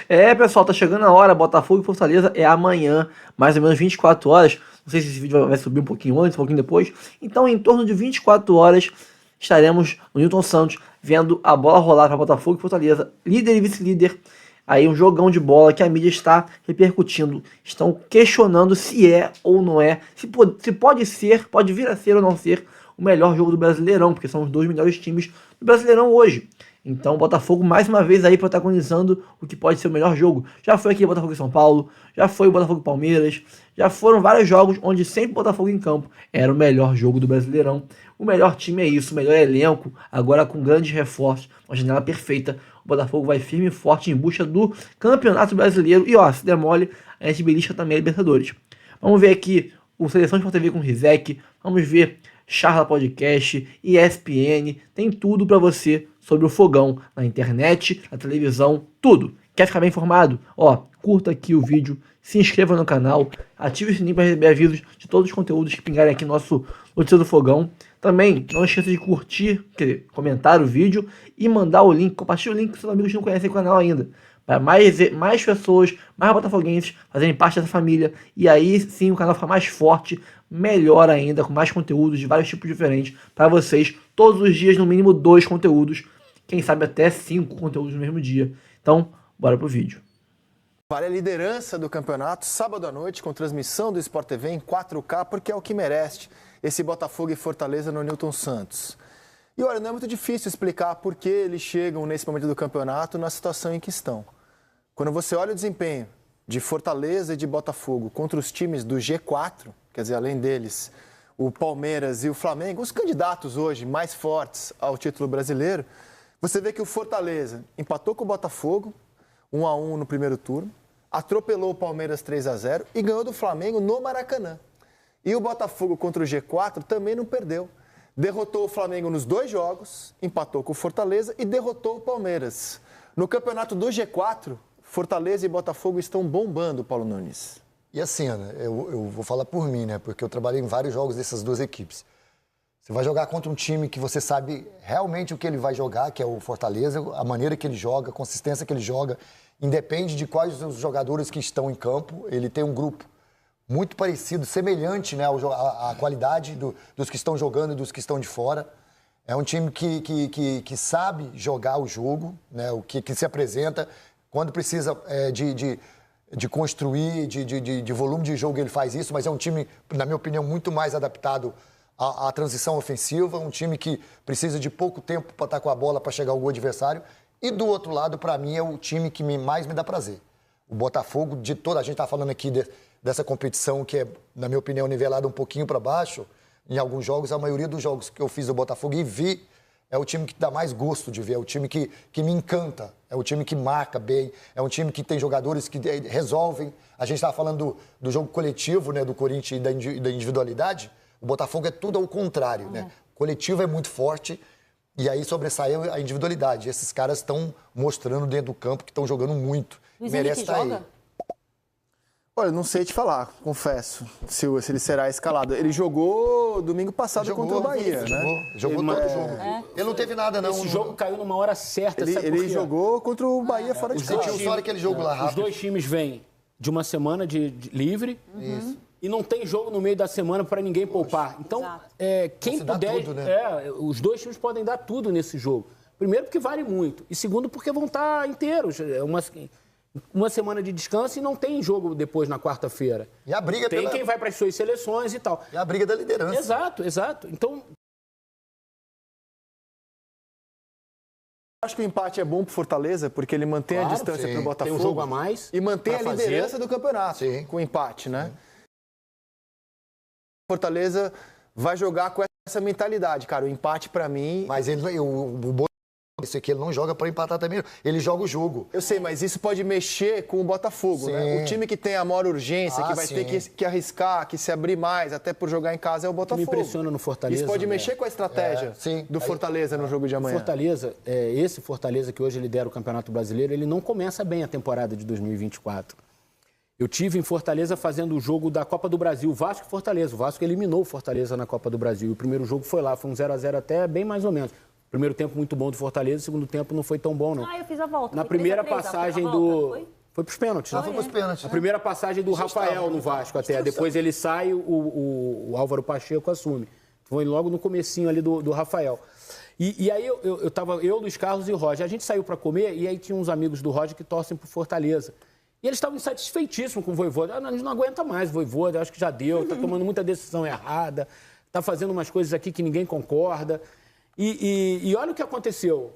Pessoal, tá chegando a hora. Botafogo e Fortaleza é amanhã, mais ou menos 24 horas. Não sei se esse vídeo vai subir um pouquinho antes, um pouquinho depois. Então, em torno de 24 horas, estaremos no Newton Santos vendo a bola rolar para Botafogo e Fortaleza, líder e vice-líder. Aí um jogão de bola que a mídia está repercutindo. Estão questionando se é ou não é, se pode ser, pode vir a ser ou não ser o melhor jogo do Brasileirão, porque são os dois melhores times do Brasileirão hoje. Então o Botafogo mais uma vez aí protagonizando o que pode ser o melhor jogo. Já foi aqui o Botafogo e São Paulo, já foi o Botafogo e Palmeiras, já foram vários jogos onde sempre o Botafogo em campo era o melhor jogo do Brasileirão. O melhor time é isso, o melhor elenco, agora com grandes reforços, uma janela perfeita. O Botafogo vai firme e forte em busca do Campeonato Brasileiro. E ó, se demole, a gente belisca também a Libertadores. Vamos ver aqui o Seleção Sport TV com o Rizek, vamos ver Charla Podcast, ESPN, tem tudo para você sobre o Fogão, na internet, na televisão, tudo. Quer ficar bem informado? Ó, curta aqui o vídeo, se inscreva no canal, ative o sininho para receber avisos de todos os conteúdos que pingarem aqui no nosso Notícia do Fogão. Também não esqueça de curtir, comentar o vídeo e mandar o link, compartilhe o link com seus amigos que não conhecem o canal ainda. Para mais pessoas, mais botafoguenses fazerem parte dessa família. E aí sim o canal fica mais forte, melhor ainda, com mais conteúdos de vários tipos diferentes para vocês. Todos os dias, no mínimo 2 conteúdos. Quem sabe até 5 conteúdos no mesmo dia. Então, bora pro vídeo. Vale a liderança do campeonato, sábado à noite, com transmissão do Sport TV em 4K, porque é o que merece esse Botafogo e Fortaleza no Newton Santos. E olha, não é muito difícil explicar por que eles chegam nesse momento do campeonato na situação em que estão. Quando você olha o desempenho de Fortaleza e de Botafogo contra os times do G4, quer dizer, além deles, o Palmeiras e o Flamengo, os candidatos hoje mais fortes ao título brasileiro, você vê que o Fortaleza empatou com o Botafogo, 1-1 no primeiro turno, atropelou o Palmeiras 3-0 e ganhou do Flamengo no Maracanã. E o Botafogo contra o G4 também não perdeu. Derrotou o Flamengo nos 2 jogos, empatou com o Fortaleza e derrotou o Palmeiras. No campeonato do G4, Fortaleza e Botafogo estão bombando, Paulo Nunes. E assim, Ana, eu vou falar por mim, né? Porque eu trabalhei em vários jogos dessas duas equipes. Você vai jogar contra um time que você sabe realmente o que ele vai jogar, que é o Fortaleza, a maneira que ele joga, a consistência que ele joga, independe de quais os jogadores que estão em campo. Ele tem um grupo muito parecido, semelhante, né, à qualidade dos que estão jogando e dos que estão de fora. É um time que sabe jogar o jogo, né, o que se apresenta. Quando precisa de construir, de volume de jogo, ele faz isso, mas é um time, na minha opinião, muito mais adaptado à transição ofensiva, um time que precisa de pouco tempo para estar com a bola para chegar ao gol adversário. E do outro lado, para mim, é o time que mais me dá prazer. O Botafogo, de toda a gente está falando aqui dessa competição que é, na minha opinião, nivelada um pouquinho para baixo. Em alguns jogos, a maioria dos jogos que eu fiz do Botafogo e vi, é o time que dá mais gosto de ver, é o time que me encanta, é o time que marca bem, é um time que tem jogadores que resolvem. A gente estava falando do jogo coletivo, né, do Corinthians e da individualidade. O Botafogo é tudo ao contrário, né? O coletivo é muito forte e aí sobressai a individualidade. Esses caras estão mostrando dentro do campo que estão jogando muito. Luiz Merece Henrique estar joga? aí. Olha, não sei te falar, confesso, se ele será escalado. Ele jogou domingo passado contra o Bahia, né? Jogou todo o jogo. Ele não teve nada, não. Esse jogo caiu numa hora certa. Ele jogou contra o Bahia fora de casa. Sentiu só aquele jogo lá rápido. Os dois times vêm de uma semana de livre. Isso. E não tem jogo no meio da semana para ninguém poupar. Então, quem Se dá puder... tudo, né? Os dois times podem dar tudo nesse jogo. Primeiro, porque vale muito. E segundo, porque vão estar inteiros. Uma semana de descanso e não tem jogo depois na quarta-feira. E a briga tem quem vai para as suas seleções e tal. E a briga da liderança. Exato. Então... Acho que o empate é bom pro Fortaleza, porque ele mantém a distância pro Botafogo. Tem um jogo a mais. E mantém a liderança do campeonato, com o empate, né? Fortaleza vai jogar com essa mentalidade, cara. O empate, pra mim... Mas esse aqui ele não joga para empatar também, ele joga o jogo. Eu sei, mas isso pode mexer com o Botafogo, né? O time que tem a maior urgência, que vai ter que arriscar, que se abrir mais, até por jogar em casa, é o Botafogo. Me impressiona no Fortaleza. Isso pode mexer com a estratégia do Fortaleza no jogo de amanhã. Fortaleza, esse Fortaleza que hoje lidera o Campeonato Brasileiro, ele não começa bem a temporada de 2024. Eu tive em Fortaleza fazendo o jogo da Copa do Brasil, Vasco e Fortaleza. O Vasco eliminou o Fortaleza na Copa do Brasil. E o primeiro jogo foi lá, foi um 0-0 até bem mais ou menos. Primeiro tempo muito bom do Fortaleza, segundo tempo não foi tão bom, não. Eu fiz a volta. Na primeira passagem do... Foi pros pênaltis. Já foi pros pênaltis. A primeira passagem do Rafael no Vasco até. Depois ele sai, o Álvaro Pacheco assume. Foi logo no comecinho ali do Rafael. E aí eu tava, Luiz Carlos e o Roger. A gente saiu para comer e aí tinha uns amigos do Roger que torcem pro Fortaleza. E eles estavam insatisfeitíssimos com o Vojvoda. A gente não aguenta mais o Vojvoda, acho que já deu, tá tomando muita decisão errada, tá fazendo umas coisas aqui que ninguém concorda. E olha o que aconteceu.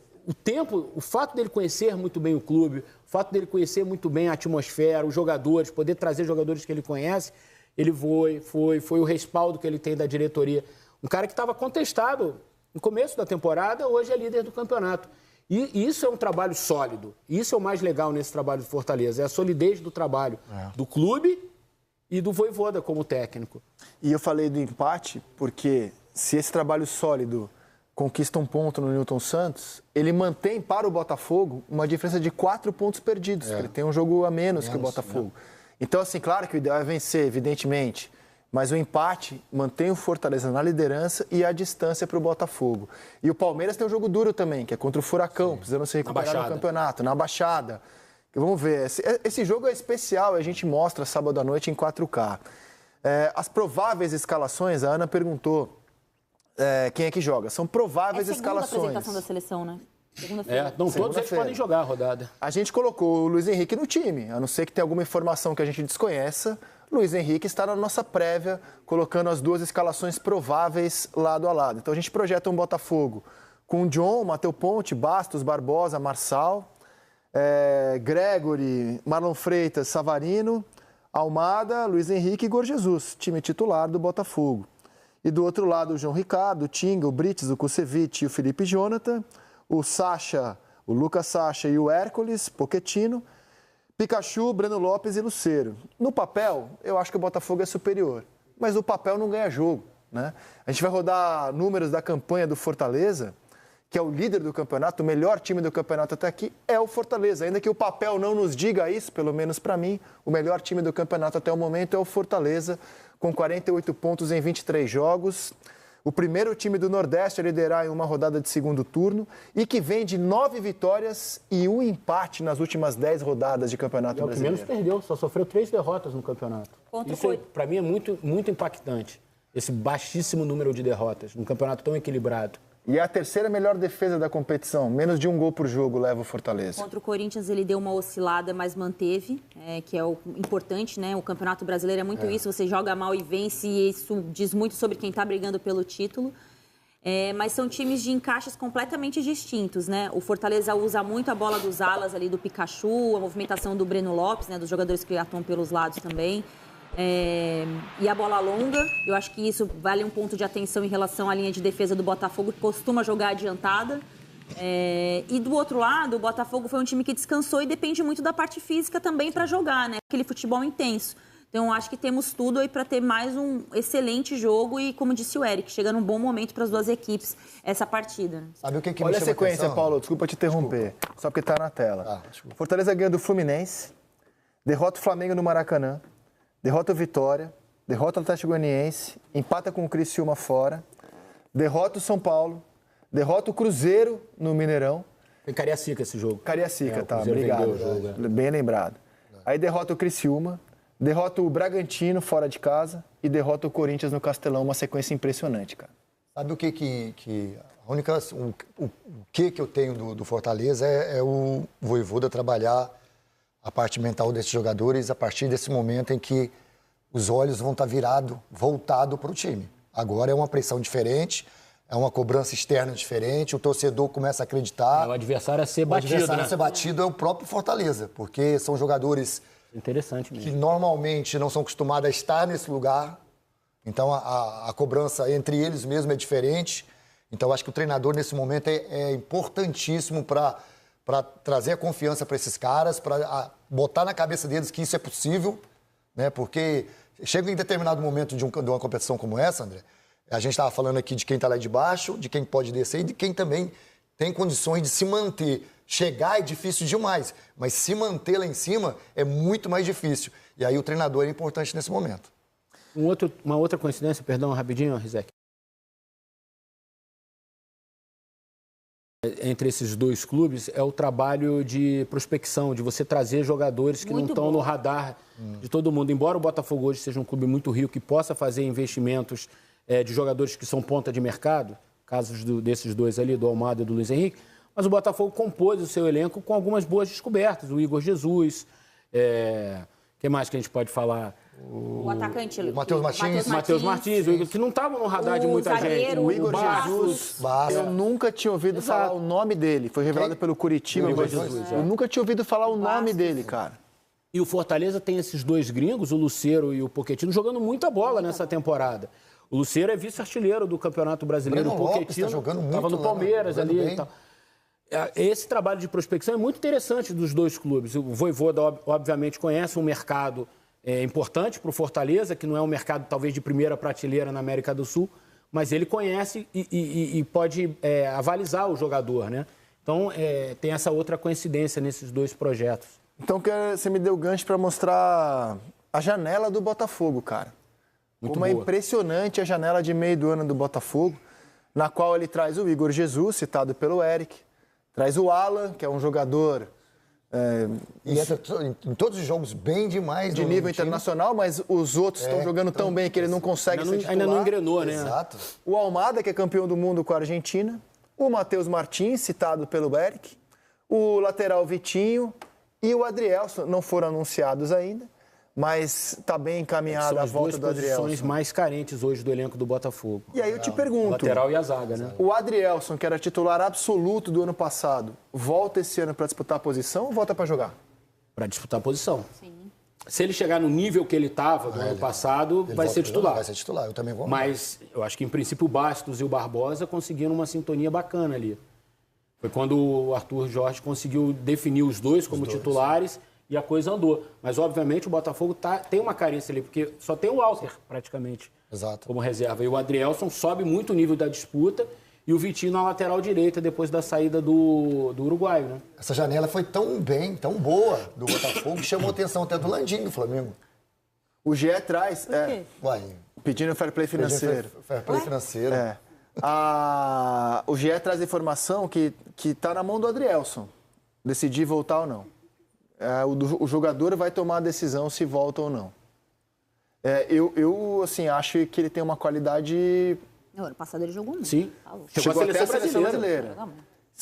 O fato dele conhecer muito bem o clube, o fato dele conhecer muito bem a atmosfera, os jogadores, poder trazer jogadores que ele conhece, ele foi o respaldo que ele tem da diretoria. Um cara que estava contestado no começo da temporada, hoje é líder do campeonato. E isso é um trabalho sólido. Isso é o mais legal nesse trabalho do Fortaleza, é a solidez do trabalho do clube e do Vojvoda como técnico. E eu falei do empate porque se esse trabalho sólido conquista um ponto no Newton Santos, ele mantém para o Botafogo uma diferença de 4 pontos perdidos. Ele tem um jogo a menos que o Botafogo. Então, assim, claro que o ideal é vencer, evidentemente. Mas o empate mantém o Fortaleza na liderança e a distância para o Botafogo. E o Palmeiras tem um jogo duro também, que é contra o Furacão, precisando se recuperar no campeonato, na Baixada. Vamos ver, esse jogo é especial, a gente mostra sábado à noite em 4K. As prováveis escalações, a Ana perguntou quem é que joga. São prováveis escalações. É a apresentação da seleção, né? Segunda-feira. Todos eles podem jogar a rodada. A gente colocou o Luiz Henrique no time, a não ser que tenha alguma informação que a gente desconheça. Luiz Henrique está na nossa prévia, colocando as duas escalações prováveis lado a lado. Então a gente projeta um Botafogo com John, Matheus Ponte, Bastos, Barbosa, Marçal, Gregory, Marlon Freitas, Savarino, Almada, Luiz Henrique e Igor Jesus, time titular do Botafogo. E do outro lado o João Ricardo, o Tinga, o Brites, o Kusevich e o Felipe Jonathan, o Sacha, o Lucas Sacha e o Hércules, Pochettino, Pikachu, Breno Lopes e Lucero. No papel, eu acho que o Botafogo é superior, mas o papel não ganha jogo, né? A gente vai rodar números da campanha do Fortaleza, que é o líder do campeonato, o melhor time do campeonato até aqui é o Fortaleza. Ainda que o papel não nos diga isso, pelo menos para mim, o melhor time do campeonato até o momento é o Fortaleza, com 48 pontos em 23 jogos. O primeiro time do Nordeste a liderar em uma rodada de segundo turno e que vem de 9 vitórias e 1 empate nas últimas 10 rodadas de Campeonato Brasileiro. É o que menos perdeu, só sofreu 3 derrotas no campeonato. Isso, para mim, é muito, muito impactante, esse baixíssimo número de derrotas num campeonato tão equilibrado. E é a terceira melhor defesa da competição, menos de 1 gol por jogo leva o Fortaleza. Contra o Corinthians ele deu uma oscilada, mas manteve, que é o importante, né? O Campeonato Brasileiro é muito isso, você joga mal e vence, e isso diz muito sobre quem está brigando pelo título. Mas são times de encaixes completamente distintos, né? O Fortaleza usa muito a bola dos alas ali do Pikachu, a movimentação do Breno Lopes, né? Dos jogadores que atuam pelos lados também. E a bola longa, eu acho que isso vale um ponto de atenção em relação à linha de defesa do Botafogo, que costuma jogar adiantada. E do outro lado, o Botafogo foi um time que descansou e depende muito da parte física também para jogar, né? Aquele futebol intenso. Então, acho que temos tudo aí para ter mais um excelente jogo e, como disse o Eric, chega num bom momento para as duas equipes essa partida. Sabe o que Olha me a sequência, atenção? Paulo, desculpa te interromper, só porque está na tela. Fortaleza ganha do Fluminense, derrota o Flamengo no Maracanã, derrota o Vitória, derrota o Atlético Goianiense, empata com o Criciúma fora, derrota o São Paulo, derrota o Cruzeiro no Mineirão. Foi Cariacica esse jogo. Cariacica, tá, Cruzeiro obrigado. vendeu o jogo, Bem lembrado. Aí derrota o Criciúma, derrota o Bragantino fora de casa e derrota o Corinthians no Castelão, uma sequência impressionante, cara. Sabe o a única o que eu tenho do Fortaleza é o Vojvoda trabalhar a parte mental desses jogadores a partir desse momento em que os olhos vão estar voltado para o time. Agora é uma pressão diferente, é uma cobrança externa diferente, o torcedor começa a acreditar. O adversário a ser batido, O adversário né? a ser batido é o próprio Fortaleza, porque são jogadores Interessante mesmo. que normalmente não são acostumados a estar nesse lugar. Então a cobrança entre eles mesmo é diferente. Então acho que o treinador nesse momento é importantíssimo para trazer a confiança para esses caras, para botar na cabeça deles que isso é possível, né? Porque chega em determinado momento de uma competição como essa, André, a gente estava falando aqui de quem está lá de baixo, de quem pode descer e de quem também tem condições de se manter. Chegar é difícil demais, mas se manter lá em cima é muito mais difícil. E aí o treinador é importante nesse momento. Uma outra coincidência, perdão, rapidinho, Rizek. entre esses dois clubes é o trabalho de prospecção, de você trazer jogadores que não estão no radar de todo mundo. Embora o Botafogo hoje seja um clube muito rico, que possa fazer investimentos de jogadores que são ponta de mercado, casos desses dois ali, do Almada e do Luiz Henrique, mas o Botafogo compôs o seu elenco com algumas boas descobertas. O Igor Jesus, que mais que a gente pode falar? O atacante, o Matheus Martins. Matheus Martins, que não estavam no radar de muita gente. O Igor Jesus, eu nunca tinha ouvido falar o nome dele. Foi revelado pelo Curitiba. O Igor Jesus, eu nunca tinha ouvido falar o nome dele, cara. E o Fortaleza tem esses dois gringos, o Lucero e o Pochettino, jogando muita bola nessa temporada. O Lucero é vice-artilheiro do Campeonato Brasileiro. O Pochettino estava no Palmeiras ali e tal. Esse trabalho de prospecção é muito interessante dos dois clubes. O Vojvoda, obviamente, conhece um mercado importante para o Fortaleza, que não é um mercado talvez de primeira prateleira na América do Sul, mas ele conhece e pode avalizar o jogador, né? Então, tem essa outra coincidência nesses dois projetos. Então, você me deu gancho para mostrar a janela do Botafogo, cara. Como é impressionante a janela de meio do ano do Botafogo, na qual ele traz o Igor Jesus, citado pelo Eric, traz o Alan, que é um jogador... E entra em todos os jogos bem demais. De nível internacional, mas os outros estão jogando tão bem que ele não consegue ser titular. Ainda não engrenou, né? Exato. O Almada, que é campeão do mundo com a Argentina. O Matheus Martins, citado pelo Eric. O lateral Vitinho e o Adrielson. Não foram anunciados ainda, mas está bem encaminhada a volta do Adrielson. São as posições mais carentes hoje do elenco do Botafogo. E aí eu te pergunto... O lateral e a zaga, né? O Adrielson, que era titular absoluto do ano passado, volta esse ano para disputar a posição ou volta para jogar? Para disputar a posição. Sim. Se ele chegar no nível que ele estava do ano passado, vai ser titular. Vai ser titular, eu também vou. Mas eu acho que, em princípio, o Bastos e o Barbosa conseguiram uma sintonia bacana ali. Foi quando o Arthur Jorge conseguiu definir os dois como titulares e a coisa andou. Mas, obviamente, o Botafogo tem uma carência ali, porque só tem o Walter, praticamente, como reserva. E o Adrielson sobe muito o nível da disputa e o Vitinho na lateral direita depois da saída do uruguaio, né? Essa janela foi tão boa do Botafogo, que chamou a atenção até do Landim do Flamengo. O GE traz... pedindo fair play financeiro. Fair play financeiro. O GE traz a informação que está na mão do Adrielson decidir voltar ou não. O jogador vai tomar a decisão se volta ou não. Eu assim, acho que ele tem uma qualidade... No ano passado ele jogou muito. Sim. Chegou até a seleção brasileira.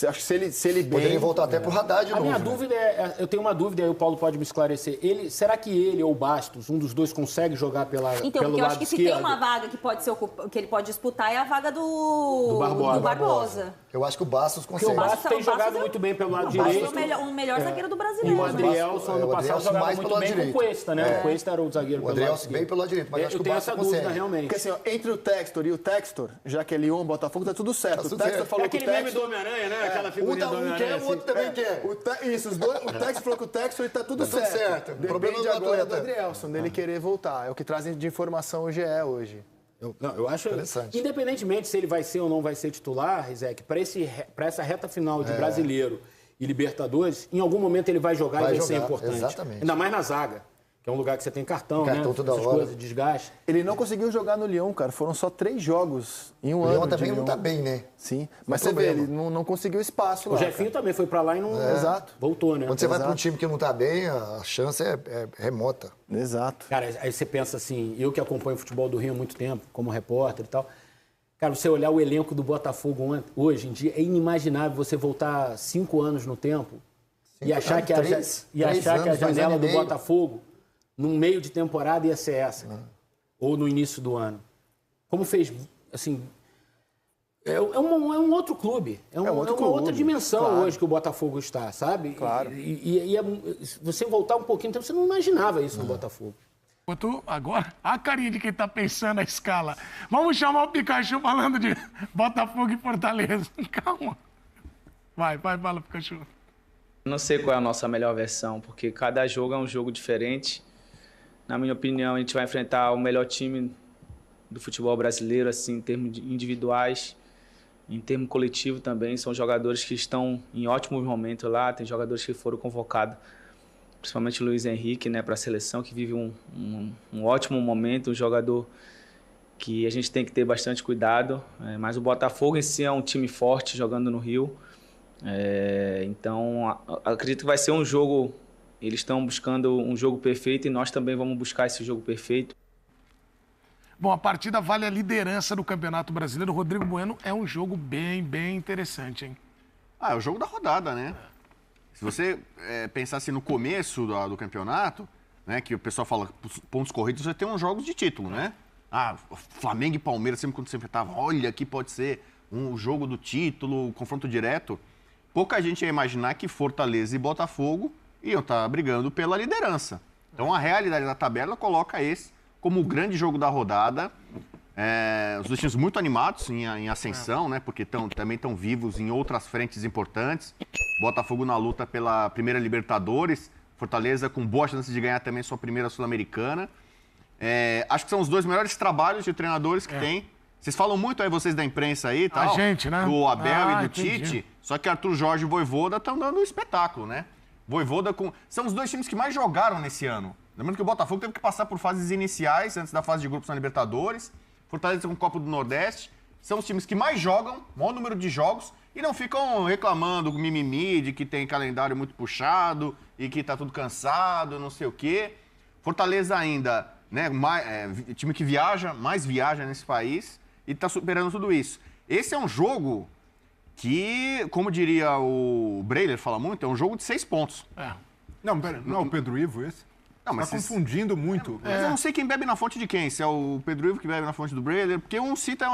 Acho que se ele bem... Poderia voltar até pro radar de novo. A minha dúvida eu tenho uma dúvida, aí o Paulo pode me esclarecer. Será que ele ou o Bastos, um dos dois, consegue jogar pelo lado esquerdo? Então, porque eu acho que se tem uma vaga que pode ser que ele pode disputar, é a vaga do Barbosa. Eu acho que o Bastos consegue. Porque o Bastos tem jogado muito bem pelo lado direito. O Bastos é o melhor zagueiro do brasileiro. E o Adrielson, ano passado, jogava muito bem com o Cuesta, né? O Cuesta era o zagueiro pelo lado esquerdo. O Adrielson bem pelo lado direito, mas acho que o Bastos consegue. Eu tenho essa dúvida, realmente. Porque assim, entre o Textor e o Textor, já que é Lyon, Botafogo, tá tudo certo. O Textor falou que o Textor... aquele meme do Homem-Aranha, né? Aquela figurinha do Homem-Aranha. O outro também quer. Isso, o Textor falou que o Textor está tudo certo. O problema Depende agora do Adrielson, dele querer voltar. É o que trazem de informação o GE hoje. Eu acho interessante. Independentemente se ele vai ser ou não vai ser titular, Rizek, para essa reta final de Brasileiro e Libertadores, em algum momento ele vai jogar e vai ser importante. Exatamente. Ainda mais na zaga, que é um lugar que você tem cartão, né? Toda essas hora. coisas, desgaste. Ele não conseguiu jogar no Lyon, cara. Foram só 3 jogos em um ano. O Lyon também não tá bem, né? Sim. Mas você vê, ele não conseguiu espaço lá. O Jefinho também foi para lá e não voltou, né? Quando você vai para um time que não tá bem, a chance é remota. Exato. Cara, aí você pensa assim, eu que acompanho o futebol do Rio há muito tempo, como repórter e tal, cara, você olhar o elenco do Botafogo hoje em dia, é inimaginável você voltar 5 anos no tempo e achar que a janela do Botafogo, no meio de temporada, ia ser essa, ou no início do ano. Como fez, assim... É um outro clube. É uma outra dimensão hoje que o Botafogo está, sabe? Claro. E você voltar um pouquinho, então você não imaginava isso no Botafogo. Agora, a carinha de quem tá pensando a escala. Vamos chamar o Pikachu falando de Botafogo e Fortaleza. Calma. Fala, Pikachu. Não sei qual é a nossa melhor versão, porque cada jogo é um jogo diferente. Na minha opinião, a gente vai enfrentar o melhor time do futebol brasileiro, assim, em termos individuais, em termo coletivo também. São jogadores que estão em ótimos momentos lá, tem jogadores que foram convocados, principalmente o Luiz Henrique, né, para a seleção, que vive um ótimo momento, um jogador que a gente tem que ter bastante cuidado. Mas o Botafogo em si é um time forte, jogando no Rio. Então, acredito que vai ser um jogo... Eles estão buscando um jogo perfeito e nós também vamos buscar esse jogo perfeito. Bom, a partida vale a liderança do Campeonato Brasileiro. Rodrigo Bueno, é um jogo bem interessante, hein? É o jogo da rodada, né? Se você pensasse no começo do campeonato, né, que o pessoal fala pontos corridos, você tem uns jogos de título, né? Flamengo e Palmeiras, sempre quando você enfrentava, olha, aqui pode ser um jogo do título, um confronto direto. Pouca gente ia imaginar que Fortaleza e Botafogo iam estar brigando pela liderança. Então, a realidade da tabela coloca esse como o grande jogo da rodada. Os dois times muito animados em ascensão, né? Porque também estão vivos em outras frentes importantes. Botafogo na luta pela primeira Libertadores. Fortaleza com boa chance de ganhar também sua primeira Sul-Americana. Acho que são os dois melhores trabalhos de treinadores que tem. Vocês falam muito aí, vocês da imprensa aí e tal. A gente, né? Do Abel e do entendi. Tite. Só que Arthur Jorge e Vojvoda estão dando um espetáculo, né? Vojvoda são os dois times que mais jogaram nesse ano. Lembrando que o Botafogo teve que passar por fases iniciais antes da fase de grupos na Libertadores. Fortaleza com o Copa do Nordeste. São os times que mais jogam, maior número de jogos, e não ficam reclamando com mimimi de que tem calendário muito puxado e que tá tudo cansado, não sei o quê. Fortaleza ainda, né, time que mais viaja nesse país e tá superando tudo isso. Esse é um jogo que, como diria o Breiler, fala muito, é um jogo de 6 pontos. Não, pera, não é o Pedro Ivo esse? Não, mas tá confundindo muito. Mas eu não sei quem bebe na fonte de quem, se é o Pedro Ivo que bebe na fonte do Breiler, porque um cita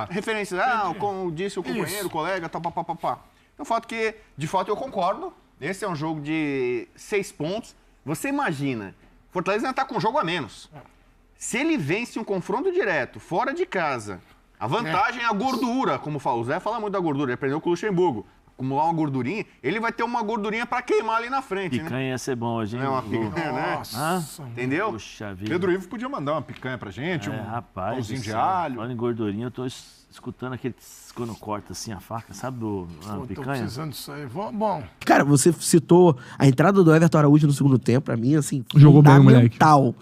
referências, como disse o companheiro, o colega, tal, papapá. Então, o fato que, de fato, eu concordo, esse é um jogo de 6 pontos. Você imagina, Fortaleza ainda tá com um jogo a menos. Se ele vence um confronto direto, fora de casa, a vantagem é a gordura, como fala. O Zé fala muito da gordura, ele aprendeu com o Luxemburgo. Acumular uma gordurinha, ele vai ter uma gordurinha pra queimar ali na frente, picanha ia ser bom hoje, hein? É uma picanha, né? Nossa, Entendeu? Puxa vida. Pedro Ivo podia mandar uma picanha pra gente, rapaz, pãozinho de alho. Falando em gordurinha, eu tô escutando aquele quando corta assim a faca, sabe, Tô picanha? precisando disso aí. Bom, Cara, você citou a entrada do Everton Araújo no segundo tempo, pra mim, assim, Jogou bem o moleque. fundamental.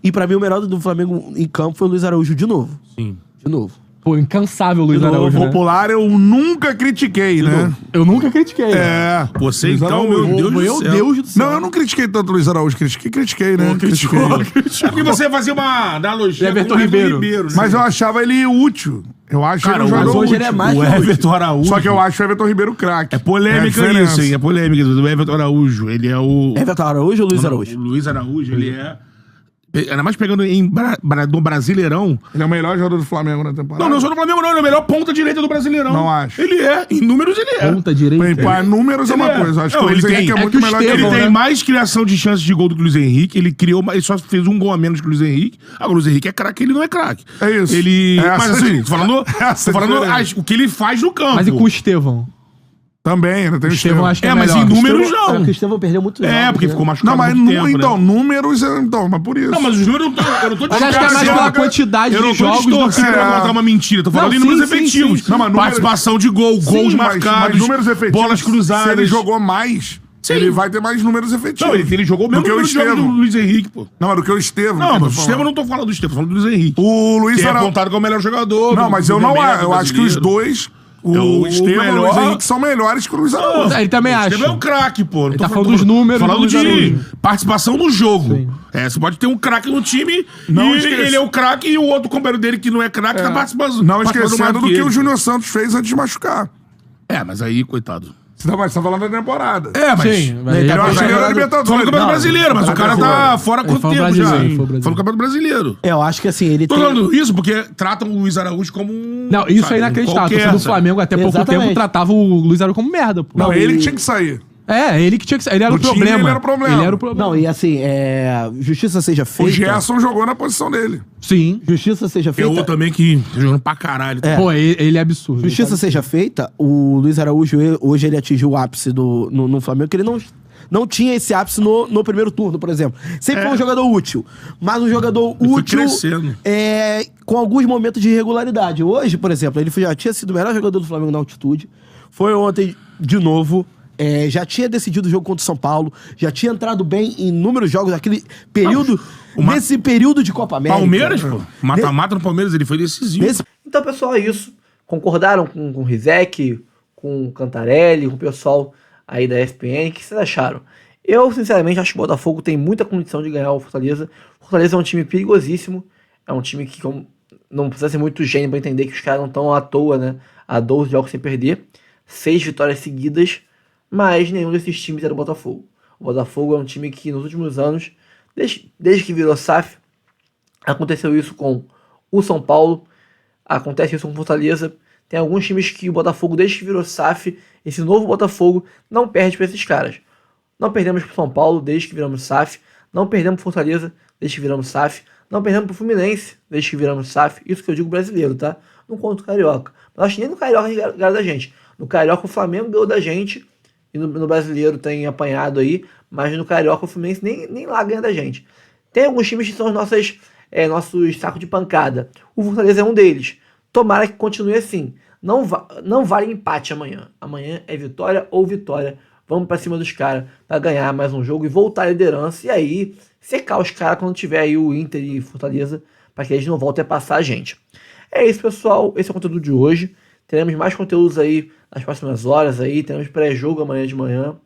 E pra mim, o melhor do Flamengo em campo foi o Luiz Araújo de novo. Sim. De novo. Pô, incansável o Luiz No Araújo, né? popular eu nunca critiquei, né? Eu nunca critiquei. É. Você Luiz então, Araújo. meu Deus do céu. Não, eu não critiquei tanto o Luiz Araújo. Critiquei, né? Criticou. É porque você fazia uma analogia Everton com o Ribeiro. né? Mas eu achava ele útil. Eu acho Cara, ele um mas jogador hoje útil. ele é mais o que Everton Araújo. Só que eu acho o Everton Ribeiro craque. É polêmica a isso, diferença. hein? É polêmica. O Everton Araújo, ele é o... Everton Araújo ou Luiz Araújo? O Luiz Araújo, ele é... Ainda mais pegando no Brasileirão. Ele é o melhor jogador do Flamengo na temporada. Não só do Flamengo, não. Ele é o melhor ponta direita do Brasileirão. Não acho. Ele é. Em números, ele é. Ponta direita. Bem, para números é uma coisa. Acho que o Luiz Henrique é muito melhor que ele. ele. Tem mais criação de chances de gol do que o Luiz Henrique. Ele só fez um gol a menos que o Luiz Henrique. Agora, o Luiz Henrique é craque, ele não é craque. É isso. Mas assim, tô falando o que ele faz no campo. Mas e com o Estevão? Também, ainda tem o Estevão Estevão. acho que é mas melhor. em números não. Porque o Estevão perdeu muito Porque ficou machucado Não, mas muito tempo, então, né? números, então, mas por isso. Não, mas os números eu não tô Mas acho que é mais pela quantidade de jogos do que... pra botar uma mentira. Tô falando Não, em números sim, efetivos. sim. Não, mas números- Participação de gol, gols marcados, mas números efetivos, bolas cruzadas. Se ele jogou mais, ele vai ter mais números efetivos. Não, ele jogou mesmo do que o número de jogos do Estevão. Luiz Henrique, pô. Não, mas do que o Estevão. Não, que eu mas tô o Estevão eu falando. não tô falando do Estevão, tô falando do Luiz Henrique. O Luiz Que é Araújo. apontado como o melhor jogador. Não, mas eu não acho. Eu acho que os dois, o Estevão e o Luiz Henrique, são melhores que o Luiz Araújo. Ele também O acha. Estevão é um craque, pô. Ele tá falando dos números do Falando Luiz de Araújo. participação no jogo. Sim. Você pode ter um craque no time Não e esqueça. ele é o craque e o outro companheiro dele que não é craque tá participando. Não participando esquecendo mais do que ele. o Júnior Santos fez antes de machucar. Mas aí, coitado. Você tá falando da temporada. Mas... Sim, mas Ele é o tá artilheiro da falando- Libertadores. Falando do Campeonato Brasileiro, mas o cara tá fora há Ele quanto foi o tempo já? brasileiro, foi o brasileiro. Falando do Campeonato Brasileiro. Eu acho que assim, ele Tô tem... falando isso porque tratam o Luiz Araújo como um... Não, isso sabe, é inacreditável. A qualquer, torcida do sabe? Flamengo até pouco Exatamente. tempo tratava o Luiz Araújo como merda, pô. Não, ele que tinha que sair. Ele que tinha que ser. Ele era No o time, problema. ele era o problema. Ele era o problema. Não, e assim, justiça seja O feita... Gerson jogou na posição dele. Sim. Justiça seja Eu feita... outro também que tá jogando pra caralho. Pô, ele é absurdo. Justiça seja feita, o Luiz Araújo, hoje ele atingiu o ápice no Flamengo, que ele não tinha esse ápice no primeiro turno, por exemplo. Sempre foi um jogador útil, mas um jogador Ele foi útil crescendo. com alguns momentos de irregularidade. Hoje, por exemplo, ele já tinha sido o melhor jogador do Flamengo na altitude, foi ontem de novo, já tinha decidido o jogo contra o São Paulo, já tinha entrado bem em inúmeros jogos, aquele período, nesse período de Copa América. Palmeiras, pô. Mata-mata no Palmeiras, ele foi decisivo. Então, pessoal, é isso. Concordaram com o Rizek, com com o Cantarelli, com o pessoal aí da ESPN. O que vocês acharam? Eu, sinceramente, acho que o Botafogo tem muita condição de ganhar o Fortaleza. O Fortaleza é um time perigosíssimo. É um time que não precisa ser muito gênio para entender que os caras não estão à toa, né? Há 12 jogos sem perder. 6 vitórias seguidas. Mas nenhum desses times era o Botafogo. O Botafogo é um time que nos últimos anos, desde que virou SAF, aconteceu isso com o São Paulo, acontece isso com o Fortaleza. Tem alguns times que o Botafogo, desde que virou SAF, esse novo Botafogo não perde para esses caras. Não perdemos para o São Paulo desde que viramos SAF, não perdemos para o Fortaleza desde que viramos SAF, não perdemos para o Fluminense desde que viramos SAF, isso que eu digo brasileiro, tá? Não conto o Carioca. Mas acho que nem no Carioca ganharam da gente. No Carioca o Flamengo ganhou da gente, e no Brasileiro tem apanhado aí, mas no Carioca o Fluminense nem lá ganha da gente. Tem alguns times que são os nossos sacos de pancada. O Fortaleza é um deles. Tomara que continue assim. Não vale empate amanhã. Amanhã é vitória ou vitória. Vamos pra cima dos caras pra ganhar mais um jogo e voltar à liderança. E aí, secar os caras quando tiver aí o Inter e Fortaleza, para que eles não voltem a passar a gente. É isso, pessoal. Esse é o conteúdo de hoje. Teremos mais conteúdos aí nas próximas horas aí. Teremos pré-jogo amanhã de manhã.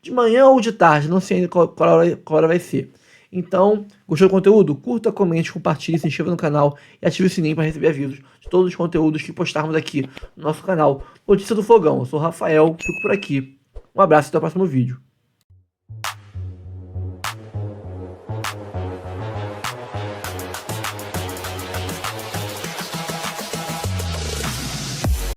De manhã ou de tarde, não sei ainda qual hora vai ser. Então, gostou do conteúdo? Curta, comente, compartilhe, se inscreva no canal e ative o sininho para receber avisos de todos os conteúdos que postarmos aqui no nosso canal Notícia do Fogão. Eu sou o Rafael, fico por aqui. Um abraço e até o próximo vídeo.